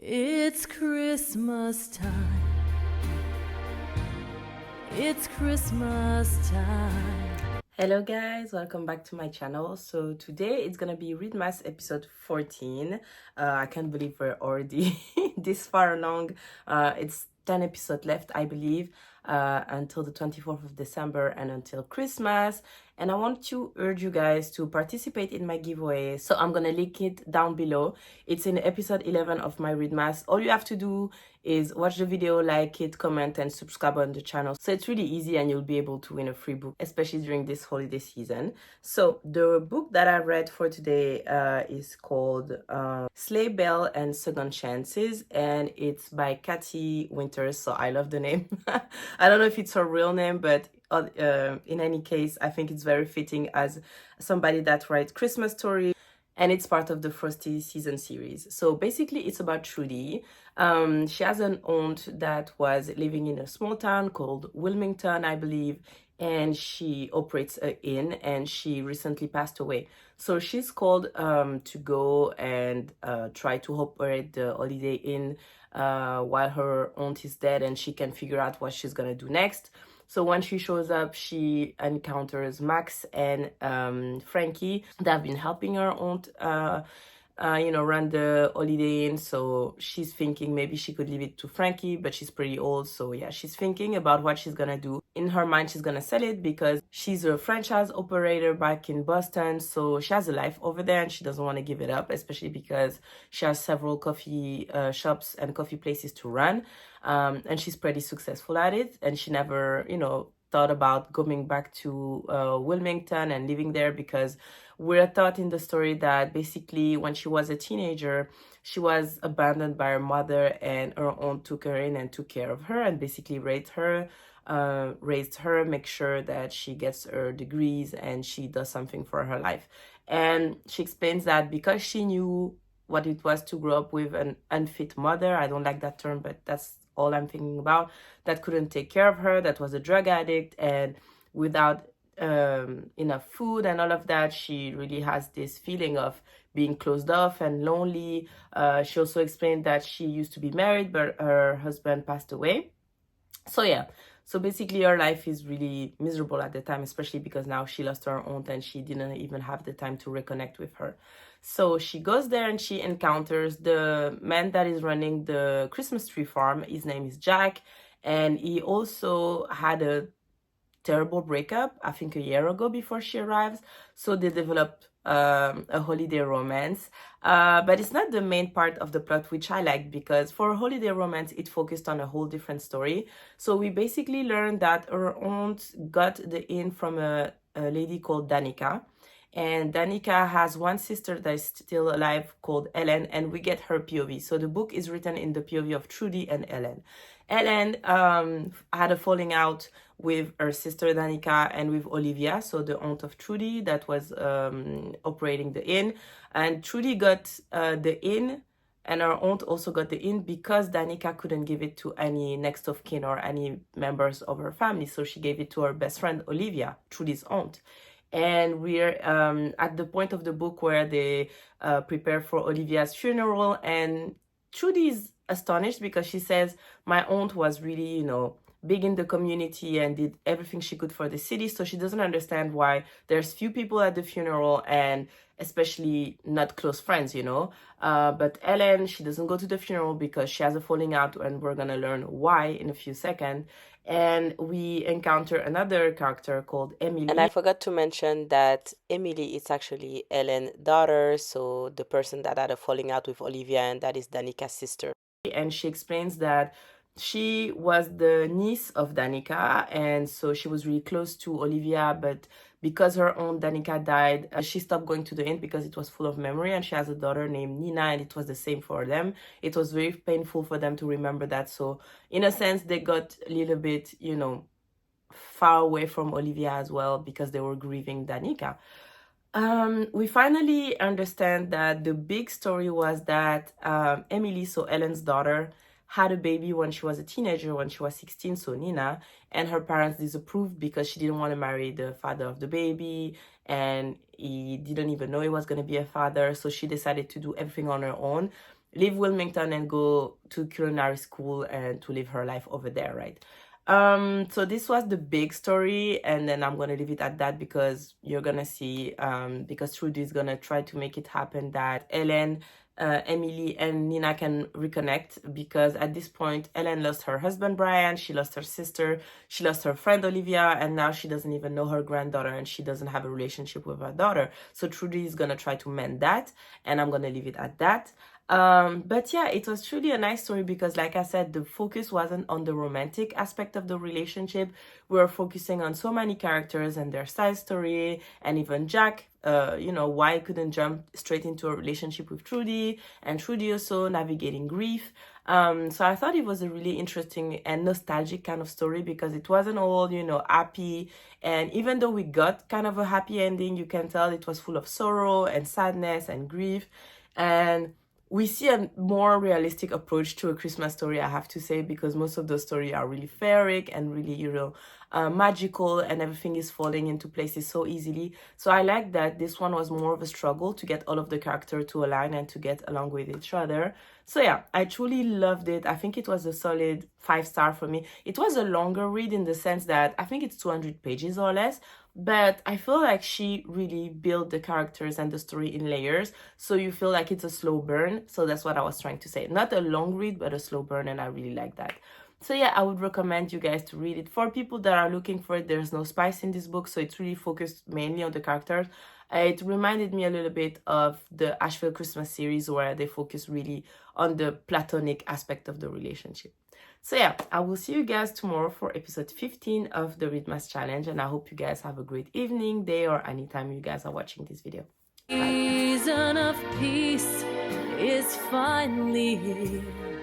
It's Christmas time. It's Christmas time. Hello guys, welcome back to my channel. So today it's gonna be Readmas episode 14. I can't believe we're already this far along. It's 10 episodes left, I believe, until the 24th of December and until Christmas. And I want to urge you guys to participate in my giveaway. So I'm gonna link it down below. It's in episode 11 of my Readmas. All you have to do is watch the video, like it, comment, and subscribe on the channel. So it's really easy and you'll be able to win a free book, especially during this holiday season. So the book that I read for today is called Sleigh Bell and Second Chances, and it's by Katie Winters. So I love the name. I don't know if it's her real name, but in any case, I think it's very fitting as somebody that writes Christmas stories, and it's part of the Frosty season series. So basically it's about Trudy. She has an aunt that was living in a small town called Wilmington, I believe, and she operates an inn, and she recently passed away. So she's called to go and try to operate the Holiday Inn while her aunt is dead, and she can figure out what she's gonna do next. So when she shows up, she encounters Max and Frankie that have been helping her aunt, run the Holiday Inn. So she's thinking maybe she could leave it to Frankie, but she's pretty old. So yeah, she's thinking about what she's gonna do. In her mind, she's gonna sell it because she's a franchise operator back in Boston. So she has a life over there and she doesn't want to give it up, especially because she has several coffee shops and coffee places to run. And she's pretty successful at it, and she never, thought about going back to Wilmington and living there, because we're taught in the story that basically when she was a teenager, she was abandoned by her mother, and her aunt took her in and took care of her and basically raised her, make sure that she gets her degrees and she does something for her life. And she explains that because she knew what it was to grow up with an unfit mother, I don't like that term, but that's all I'm thinking about, that couldn't take care of her, that was a drug addict, and without enough food and all of that, she really has this feeling of being closed off and lonely. She also explained that she used to be married, but her husband passed away. So yeah, so basically her life is really miserable at the time, especially because now she lost her aunt and she didn't even have the time to reconnect with her. So she goes there and she encounters the man that is running the Christmas tree farm. His name is Jack, and he also had a terrible breakup, I think a year ago before she arrives. So they developed a holiday romance, but it's not the main part of the plot, which I like, because for a holiday romance it focused on a whole different story. So we basically learned that her aunt got the inn from a lady called Danica, and Danica has one sister that is still alive called Ellen, and we get her POV. So the book is written in the POV of Trudy and Ellen. Ellen had a falling out with her sister Danica and with Olivia, so the aunt of Trudy that was operating the inn. And Trudy got the inn, and her aunt also got the inn because Danica couldn't give it to any next of kin or any members of her family. So she gave it to her best friend Olivia, Trudy's aunt. And we're at the point of the book where they prepare for Olivia's funeral, and Trudy is astonished because she says, my aunt was really, big in the community and did everything she could for the city, so she doesn't understand why there's few people at the funeral, and especially not close friends, but Ellen, she doesn't go to the funeral because she has a falling out, and we're gonna learn why in a few seconds. And we encounter another character called Emily. And I forgot to mention that Emily is actually Ellen's daughter, so the person that had a falling out with Olivia, and that is Danica's sister. And she explains that she was the niece of Danica, and so she was really close to Olivia, but because her aunt Danica died, she stopped going to the inn because it was full of memory, and she has a daughter named Nina, and it was the same for them. It was very painful for them to remember that. So in a sense, they got a little bit, far away from Olivia as well, because they were grieving Danica. We finally understand that the big story was that Emily, so Ellen's daughter, had a baby when she was a teenager, when she was 16, so Nina, and her parents disapproved because she didn't want to marry the father of the baby, and he didn't even know he was going to be a father, so she decided to do everything on her own. leave Wilmington and go to culinary school and to live her life over there, right? So this was the big story, and then I'm gonna leave it at that because you're gonna see, because Trudy is gonna try to make it happen that Ellen, Emily, and Nina can reconnect, because at this point Ellen lost her husband Brian, she lost her sister, she lost her friend Olivia, and now she doesn't even know her granddaughter, and she doesn't have a relationship with her daughter. So Trudy is gonna try to mend that, and I'm gonna leave it at that. But yeah, it was truly a nice story because, like I said, the focus wasn't on the romantic aspect of the relationship. We were focusing on so many characters and their side story, and even Jack, why he couldn't jump straight into a relationship with Trudy, and Trudy also navigating grief. So I thought it was a really interesting and nostalgic kind of story because it wasn't all, happy. And even though we got kind of a happy ending, you can tell it was full of sorrow and sadness and grief. And we see a more realistic approach to a Christmas story, I have to say, because most of those stories are really fairy and really, magical, and everything is falling into places so easily. So I like that this one was more of a struggle to get all of the characters to align and to get along with each other. So yeah, I truly loved it. I think it was a solid 5-star for me. It was a longer read in the sense that I think it's 200 pages or less, but I feel like she really built the characters and the story in layers, so you feel like it's a slow burn. So that's what I was trying to say. Not a long read, but a slow burn, and I really like that. So yeah, I would recommend you guys to read it. For people that are looking for it, there's no spice in this book, so it's really focused mainly on the characters. It reminded me a little bit of the Asheville Christmas series, where they focus really on the platonic aspect of the relationship. So yeah, I will see you guys tomorrow for episode 15 of the Readmas challenge, and I hope you guys have a great evening, day, or anytime you guys are watching this video. Bye. Season of peace is finally here.